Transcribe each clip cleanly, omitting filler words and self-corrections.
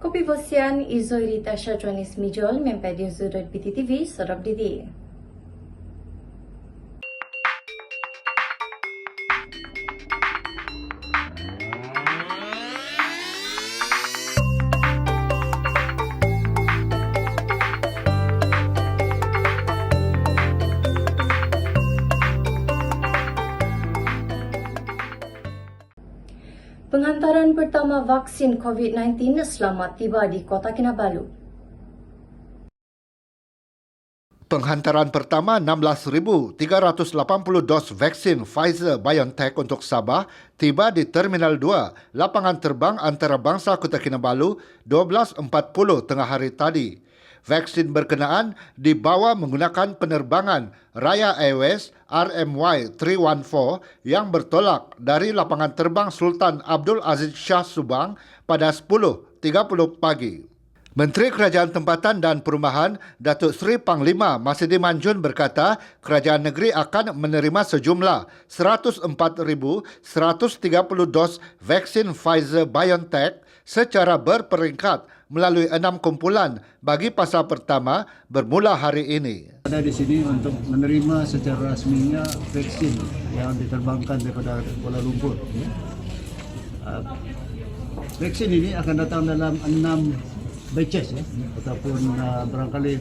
Kopi Vosian, Izoirita Syajwanis Mijol, Mempedia Zudot BTTV, Sorab Didi. Penghantaran pertama vaksin COVID-19 selamat tiba di Kota Kinabalu. Penghantaran pertama 16,380 dos vaksin Pfizer-BioNTech untuk Sabah tiba di Terminal 2, lapangan terbang antarabangsa Kota Kinabalu 12.40 tengah hari tadi. Vaksin berkenaan dibawa menggunakan penerbangan Raya Airways RMY 314 yang bertolak dari lapangan terbang Sultan Abdul Aziz Shah Subang pada 10.30 pagi. Menteri Kerajaan Tempatan dan Perumahan Datuk Seri Panglima Masidi Manjun berkata kerajaan negeri akan menerima sejumlah 104,130 dos vaksin Pfizer-BioNTech secara berperingkat melalui 6 kumpulan bagi fasa pertama bermula hari ini. Ada di sini untuk menerima secara rasminya vaksin yang diterbangkan daripada Kuala Lumpur. Vaksin ini akan datang dalam 6 batches ataupun barangkali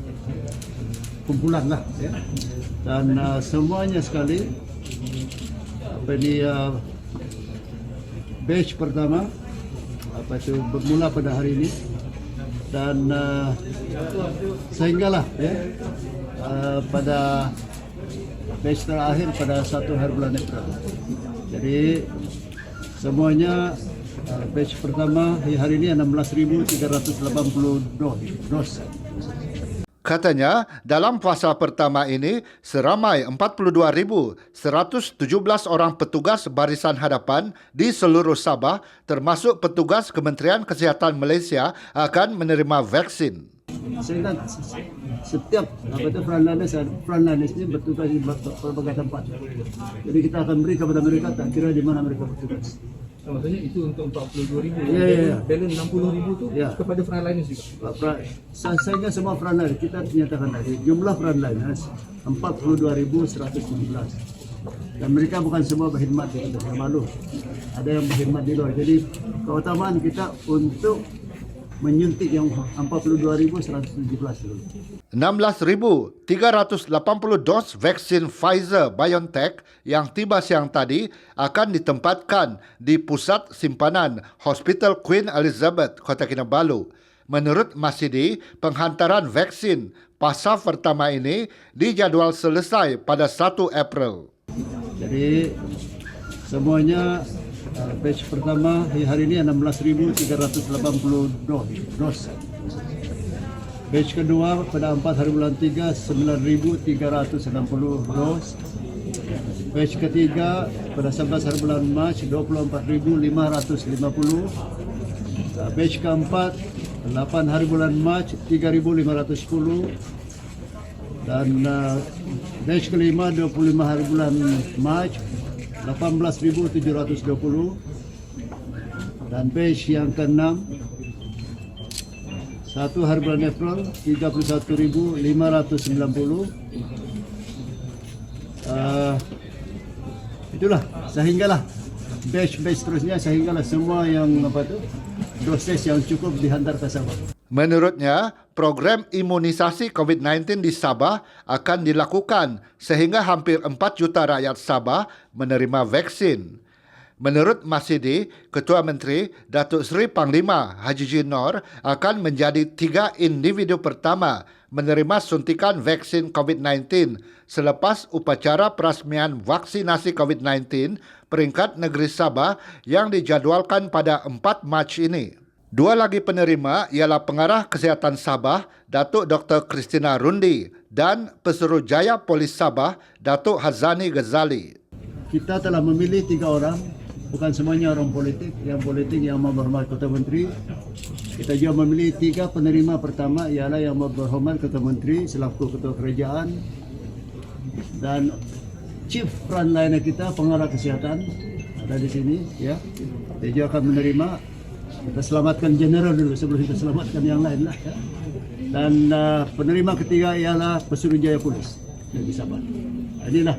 kumpulan lah ya. Dan semuanya sekali batch pertama bermula pada hari ini dan sehinggalah ya pada batch terakhir pada 1 hari bulan April. Jadi semuanya batch pertama hari ini 16.380 dos. Katanya, dalam fasa pertama ini, seramai 42,117 orang petugas barisan hadapan di seluruh Sabah, termasuk petugas Kementerian Kesihatan Malaysia, akan menerima vaksin. Sehingga setiap frontliners ini bertugas di berbagai tempat. Jadi kita akan beri kepada mereka, tak kira di mana mereka bertugas. Maksudnya itu untuk 42,000. Ya. Balance 60,000 tu ya. Kepada frontliners juga. Sehingga semua frontliners kita nyatakan tadi jumlah frontliners 42,117. Dan mereka bukan semua berkhidmat di Kota Kinabalu. Ada yang berkhidmat di luar. Jadi keutamaan kita untuk menyuntik yang 42,117 dulu. 16,380 dos vaksin Pfizer-BioNTech yang tiba siang tadi akan ditempatkan di Pusat Simpanan Hospital Queen Elizabeth, Kota Kinabalu. Menurut Masidi, penghantaran vaksin fasa pertama ini dijadual selesai pada 1 April. Jadi semuanya batch pertama hari ini 16.380 dos. Batch kedua pada 4 hari bulan 3 9.360 dos. Batch ketiga pada 11 hari bulan Mac 24.550. Batch keempat 8 hari bulan Mac 3.510. Dan batch kelima 25 hari bulan Mac 18.720 dan batch yang ke-6 1 hari bulan April 31.590. Itulah sehinggalah batch terusnya sehinggalah semua yang dosis yang cukup dihantar ke Sabah. Menurutnya, program imunisasi COVID-19 di Sabah akan dilakukan sehingga hampir 4 juta rakyat Sabah menerima vaksin. Menurut Masidi, Ketua Menteri Datuk Seri Panglima Haji Jinor akan menjadi 3 individu pertama menerima suntikan vaksin COVID-19 selepas upacara perasmian vaksinasi COVID-19 peringkat negeri Sabah yang dijadualkan pada 4 Mac ini. 2 lagi penerima ialah Pengarah Kesihatan Sabah, Datuk Dr. Christina Rundi dan Pesuruhjaya Polis Sabah, Datuk Hazani Ghazali. Kita telah memilih 3 orang, bukan semuanya orang politik, yang berhormat Ketua Menteri. Kita juga memilih 3 penerima pertama ialah yang berhormat Ketua Menteri selaku Ketua Kerajaan dan Chief Frontliner kita, Pengarah Kesihatan ada di sini ya. Dia juga akan menerima Kita selamatkan general dulu sebelum kita selamatkan yang lain lah. Ya. Dan penerima ketiga ialah Pesuruhjaya Polis Negeri Sabah. Inilah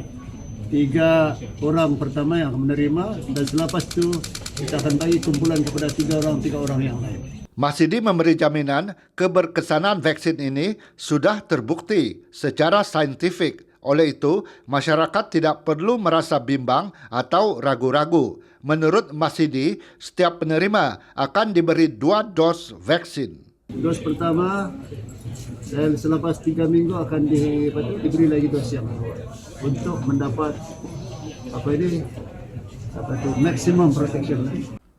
3 orang pertama yang akan menerima dan selepas itu kita akan bagi kumpulan kepada 3 orang yang lain. Masidi memberi jaminan keberkesanan vaksin ini sudah terbukti secara saintifik. Oleh itu, masyarakat tidak perlu merasa bimbang atau ragu-ragu. Menurut Masidi, setiap penerima akan diberi 2 dos vaksin. Dos pertama dan selepas 3 minggu akan diberi lagi dos yang kedua untuk mendapat maximum protection.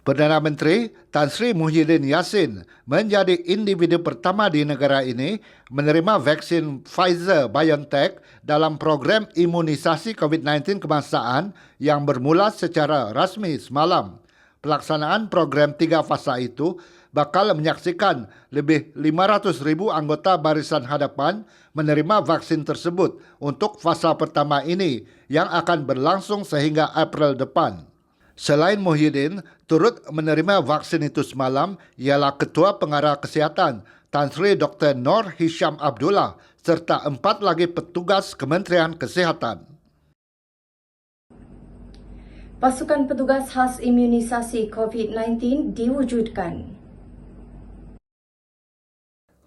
Perdana Menteri Tan Sri Muhyiddin Yassin menjadi individu pertama di negara ini menerima vaksin Pfizer-BioNTech dalam program imunisasi COVID-19 kebangsaan yang bermula secara rasmi semalam. Pelaksanaan program 3 fasa itu bakal menyaksikan lebih 500,000 anggota Barisan Hadapan menerima vaksin tersebut untuk fasa pertama ini yang akan berlangsung sehingga April depan. Selain Muhyiddin, turut menerima vaksin itu semalam ialah Ketua Pengarah Kesihatan Tan Sri Dr. Noor Hisham Abdullah serta 4 lagi petugas Kementerian Kesihatan. Pasukan petugas khas imunisasi COVID-19 diwujudkan.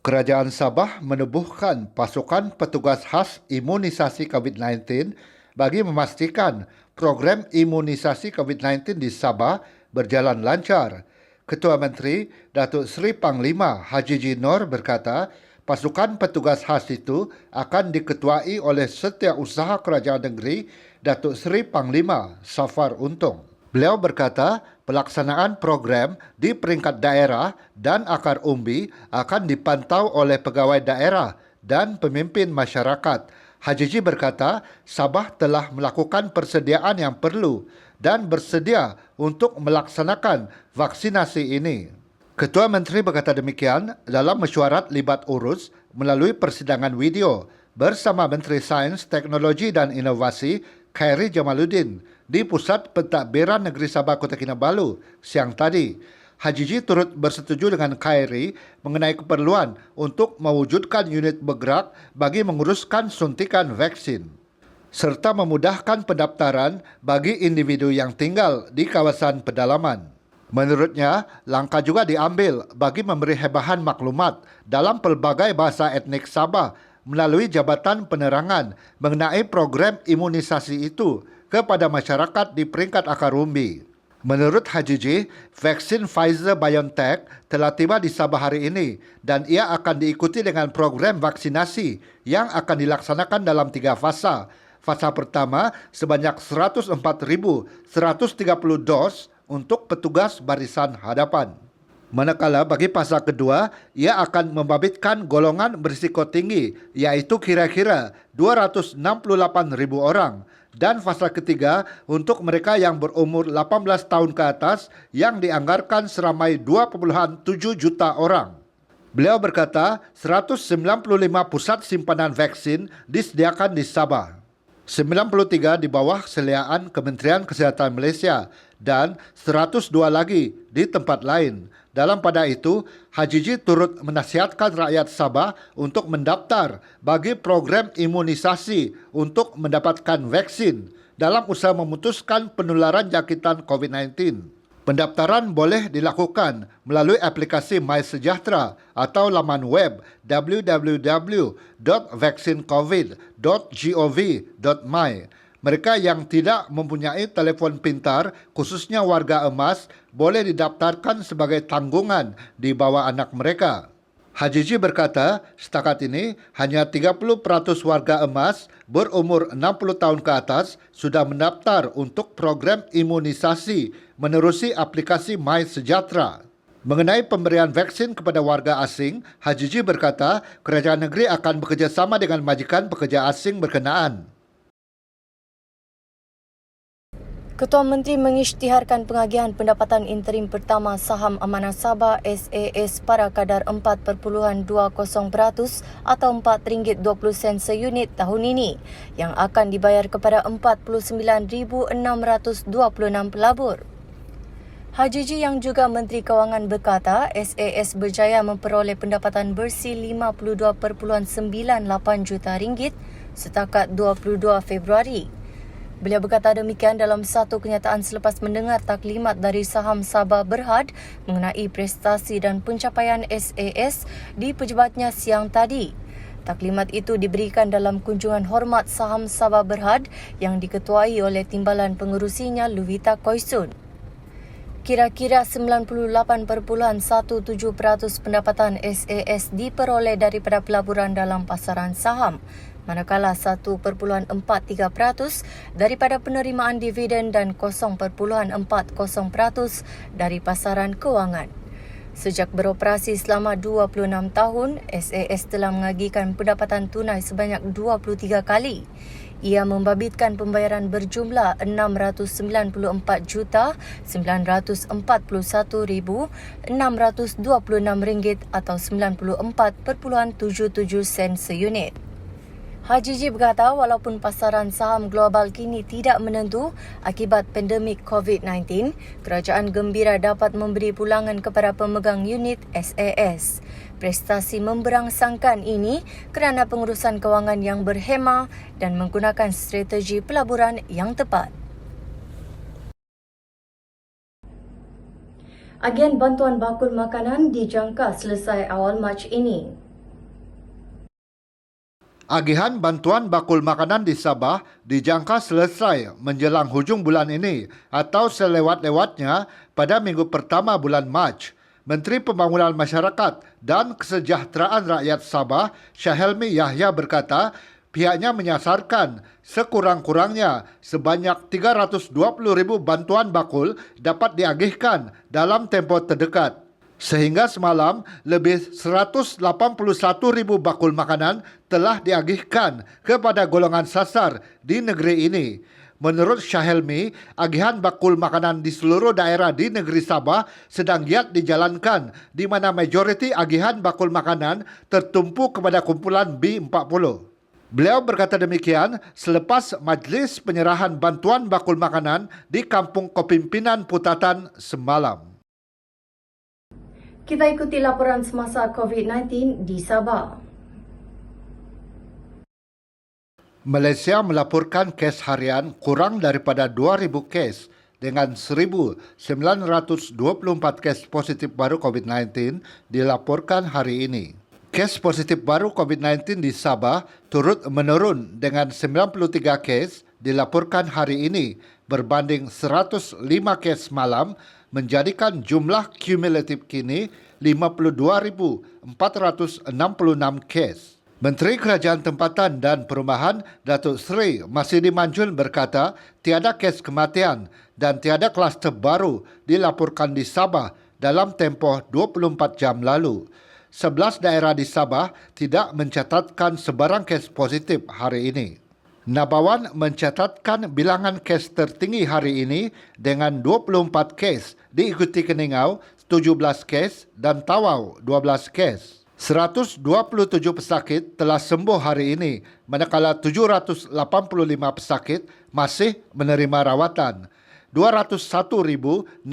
Kerajaan Sabah menubuhkan pasukan petugas khas imunisasi COVID-19 bagi memastikan program imunisasi COVID-19 di Sabah berjalan lancar. Ketua Menteri Datuk Seri Panglima Haji G. Noor berkata, pasukan petugas khas itu akan diketuai oleh Setiausaha Kerajaan Negeri Datuk Seri Panglima Safar Untung. Beliau berkata, pelaksanaan program di peringkat daerah dan akar umbi akan dipantau oleh pegawai daerah dan pemimpin masyarakat. Haji G berkata, Sabah telah melakukan persediaan yang perlu dan bersedia untuk melaksanakan vaksinasi ini. Ketua Menteri berkata demikian dalam mesyuarat libat urus melalui persidangan video bersama Menteri Sains, Teknologi dan Inovasi Khairi Jamaluddin di Pusat Pentadbiran Negeri Sabah Kota Kinabalu siang tadi. Haji G turut bersetuju dengan Khairi mengenai keperluan untuk mewujudkan unit bergerak bagi menguruskan suntikan vaksin serta memudahkan pendaftaran bagi individu yang tinggal di kawasan pedalaman. Menurutnya, langkah juga diambil bagi memberi hebahan maklumat dalam pelbagai bahasa etnik Sabah melalui Jabatan Penerangan mengenai program imunisasi itu kepada masyarakat di peringkat akar umbi. Menurut Haji G, vaksin Pfizer-BioNTech telah tiba di Sabah hari ini dan ia akan diikuti dengan program vaksinasi yang akan dilaksanakan dalam 3 fasa. Fasa pertama sebanyak 104,130 dos untuk petugas Barisan Hadapan. Manakala bagi fasa kedua, ia akan membabitkan golongan berisiko tinggi iaitu kira-kira 268,000 orang. Dan fasa ketiga untuk mereka yang berumur 18 tahun ke atas yang dianggarkan seramai 2,7 juta orang. Beliau berkata 195 pusat simpanan vaksin disediakan di Sabah. 93 di bawah seliaan Kementerian Kesihatan Malaysia dan 102 lagi di tempat lain. Dalam pada itu, Haji G turut menasihatkan rakyat Sabah untuk mendaftar bagi program imunisasi untuk mendapatkan vaksin dalam usaha memutuskan penularan jangkitan COVID-19. Pendaftaran boleh dilakukan melalui aplikasi MySejahtera atau laman web www.vaksincovid.gov.my. Mereka yang tidak mempunyai telefon pintar, khususnya warga emas, boleh didaftarkan sebagai tanggungan di bawah anak mereka. Haji G berkata, setakat ini hanya 30% warga emas berumur 60 tahun ke atas sudah mendaftar untuk program imunisasi menerusi aplikasi MySejahtera. Mengenai pemberian vaksin kepada warga asing, Haji G berkata, kerajaan negeri akan bekerjasama dengan majikan pekerja asing berkenaan. Ketua Menteri mengisytiharkan pengagihan pendapatan interim pertama saham Amanah Sabah SAS pada kadar 4.20% atau RM4.20 seunit tahun ini yang akan dibayar kepada 49,626 pelabur. Hajiji yang juga Menteri Kewangan berkata SAS berjaya memperoleh pendapatan bersih RM52.98 juta setakat 22 Februari. Beliau berkata demikian dalam satu kenyataan selepas mendengar taklimat dari Saham Sabah Berhad mengenai prestasi dan pencapaian SAS di pejabatnya siang tadi. Taklimat itu diberikan dalam kunjungan hormat Saham Sabah Berhad yang diketuai oleh Timbalan Pengerusinya Luvita Koisun. Kira-kira 98.17% pendapatan SAS diperoleh daripada pelaburan dalam pasaran saham, manakala 1.43% daripada penerimaan dividen dan 0.40% dari pasaran kewangan. Sejak beroperasi selama 26 tahun, SAS telah mengagikan pendapatan tunai sebanyak 23 kali. Ia membabitkan pembayaran berjumlah RM694,641,626 atau 94.77 sen seunit. Hajiji berkata walaupun pasaran saham global kini tidak menentu akibat pandemik COVID-19, kerajaan gembira dapat memberi pulangan kepada pemegang unit SAS. Prestasi memberangsangkan ini kerana pengurusan kewangan yang berhemah dan menggunakan strategi pelaburan yang tepat. Agen bantuan bakul makanan dijangka selesai awal Mac ini. Agihan bantuan bakul makanan di Sabah dijangka selesai menjelang hujung bulan ini atau selewat-lewatnya pada minggu pertama bulan Mac. Menteri Pembangunan Masyarakat dan Kesejahteraan Rakyat Sabah, Syahelmi Yahya berkata, pihaknya menyasarkan sekurang-kurangnya sebanyak 320,000 bantuan bakul dapat diagihkan dalam tempoh terdekat. Sehingga semalam, lebih 181,000 bakul makanan telah diagihkan kepada golongan sasar di negeri ini. Menurut Syahelmi, agihan bakul makanan di seluruh daerah di negeri Sabah sedang giat dijalankan di mana majoriti agihan bakul makanan tertumpu kepada kumpulan B40. Beliau berkata demikian selepas majlis penyerahan bantuan bakul makanan di Kampung Kepimpinan Putatan semalam. Kita ikuti laporan semasa COVID-19 di Sabah. Malaysia melaporkan kes harian kurang daripada 2,000 kes dengan 1,924 kes positif baru COVID-19 dilaporkan hari ini. Kes positif baru COVID-19 di Sabah turut menurun dengan 93 kes dilaporkan hari ini berbanding 105 kes malam, menjadikan jumlah kumulatif kini 52,466 kes. Menteri Kerajaan Tempatan dan Perumahan Datuk Seri Masidi Manjun berkata tiada kes kematian dan tiada kluster baru dilaporkan di Sabah dalam tempoh 24 jam lalu. 11 daerah di Sabah tidak mencatatkan sebarang kes positif hari ini. Nabawan mencatatkan bilangan kes tertinggi hari ini dengan 24 kes, diikuti Keningau 17 kes dan Tawau 12 kes. 127 pesakit telah sembuh hari ini, manakala 785 pesakit masih menerima rawatan. 201,605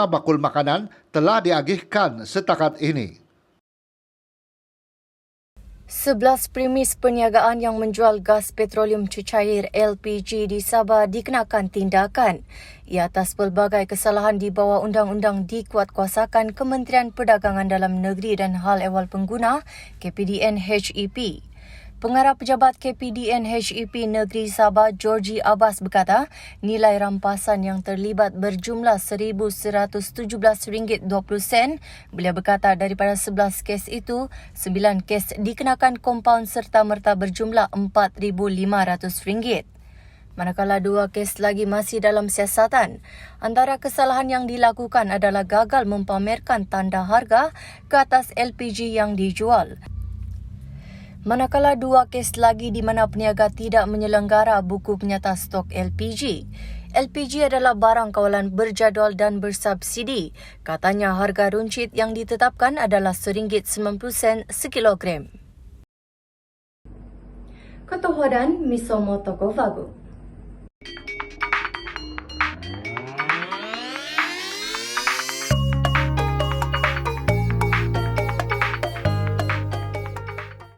bakul makanan telah diagihkan setakat ini. 11 premis perniagaan yang menjual gas petroleum cecair LPG di Sabah dikenakan tindakan. Ia atas pelbagai kesalahan di bawah undang-undang dikuatkuasakan Kementerian Perdagangan Dalam Negeri dan Hal Ehwal Pengguna KPDN HEP. Pengarah Pejabat KPDN HEP Negeri Sabah, Georgie Abbas berkata, nilai rampasan yang terlibat berjumlah RM1,117.20. Beliau berkata daripada 11 kes itu, 9 kes dikenakan kompaun serta-merta berjumlah RM4,500. Manakala 2 kes lagi masih dalam siasatan. Antara kesalahan yang dilakukan adalah gagal mempamerkan tanda harga ke atas LPG yang dijual. Manakala 2 kes lagi di mana peniaga tidak menyelenggara buku penyata stok LPG. LPG adalah barang kawalan berjadual dan bersubsidi. Katanya harga runcit yang ditetapkan adalah RM1.90 sekilogram. Ketua dan Misomo Tokovago.